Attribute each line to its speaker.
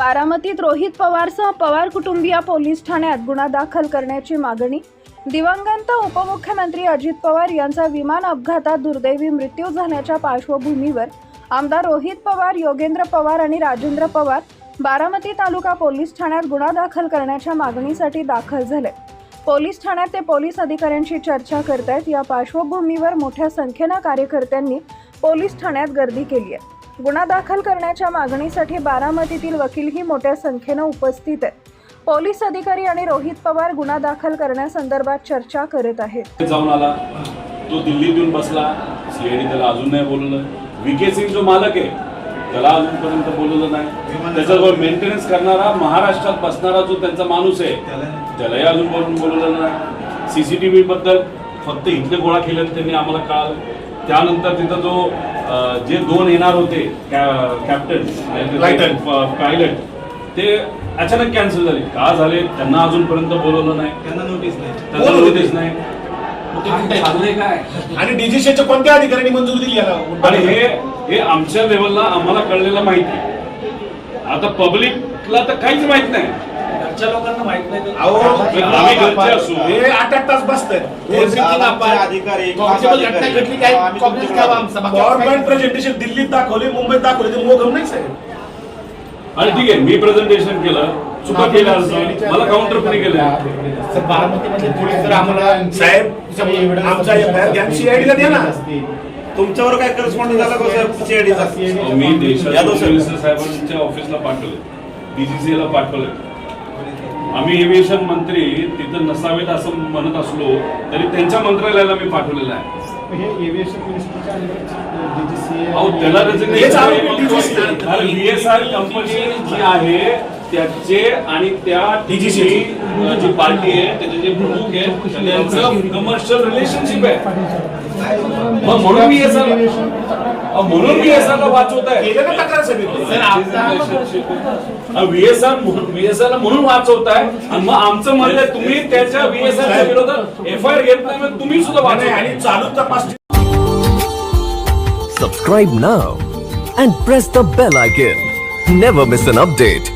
Speaker 1: बारामतीत रोहित पवारसह पवार कुटुंबीय पोलीस ठाण्यात गुन्हा दाखल करण्याची मागणी. दिवंगत उपमुख्यमंत्री अजित पवार यांचा विमान अपघातात दुर्दैवी मृत्यू झाल्याच्या पार्श्वभूमीवर आमदार रोहित पवार, योगेंद्र पवार आणि राजेंद्र पवार बारामती तालुका पोलीस ठाण्यात गुन्हा दाखल करण्याच्या मागणीसाठी दाखल झाले. पोलीस ठाण्यात ते पोलीस अधिकाऱ्यांशी चर्चा करतायत. या पार्श्वभूमीवर मोठ्या संख्येने कार्यकर्त्यांनी पोलीस ठाण्यात गर्दी केली आहे. गुन्हा दाखल करण्याच्या मागणीसाठी बारामतीतील वकीलही मोठ्या संख्येने उपस्थित आहेत. पोलीस अधिकारी आणि रोहित पवार गुन्हा दाखल करण्यासंदर्भात चर्चा करत आहेत.
Speaker 2: जाऊन आला तो दिल्लीत येऊन बसला. सीआयडी त्याला अजून नाही बोलवलं. व्हीके सिंग जो मालक आहे त्याला अजूनपर्यंत बोलवलं नाही. त्याच्यावर मेंटेनन्स करणारा महाराष्ट्रात बसणारा जो त्यांचा माणूस आहे त्यालाही अजून बोलवलं नाही. सीसीटीव्ही बद्दल फक्त इथले गोळा केले त्यांनी आम्हाला कळालं. त्यानंतर तिथं जो जे दोन येणार होते कॅप्टन पायलट ते अचानक कॅन्सल झाले. का झाले त्यांना अजूनपर्यंत बोलवलं नाही. त्यांना नोटीस नाही.
Speaker 3: आणि डीजीसीच्या कोणत्या अधिकाऱ्यांनी मंजुरी दिली याला?
Speaker 2: आणि हे आमच्या लेवलला आम्हाला कळलेलं माहिती. आता पब्लिकला तर काहीच माहित नाही.
Speaker 3: घरच्या लोकांना माहित नाही.
Speaker 2: आम्ही घरचे असू
Speaker 3: हे 8 तास बसतात
Speaker 4: अधिकारी
Speaker 3: गव्हर्नमेंट प्रेझेंटेशन दिल्लीत दाखवले, मुंबईत दाखवले, ते मोगम नाही साहेब.
Speaker 2: आणि ठीक आहे मी प्रेझेंटेशन केलं, चुका केल्या मला काउंटर पण केलं.
Speaker 3: साहेब आमचा सीआयडीला द्या ना.
Speaker 4: तुमच्यावर काय करस्पॉन्डिंग झाला का साहेब सीआयडीचा?
Speaker 2: मी देशाच्या मिनिस्टर साहेबांच्या ऑफिसला पाठवलं, डीजीसीला पाठवलं. आम्ही एव्हिएशन मंत्री तिथं नसावेत असं म्हणत असलो तरी त्यांच्या मंत्रालयाला मी पाठवलेलं आहे. त्याला VSR कंपनी जी आहे त्याचे आणि त्या डीजीसी जी पार्टी आहे त्याचे जे प्रमुख आहे त्यांचं कमर्शियल रिलेशनशिप आहे. म्हणून VSR ला वाचवत आहे. VSR ला म्हणून वाचवत आहे. आणि मग आमचं म्हणणं आहे तुम्ही त्याच्या VSR विरोधात FIR घेत नाही, तुम्ही सुद्धा वाचवत आणि चालू तपास.
Speaker 5: Subscribe now and press the bell icon. Never miss an update.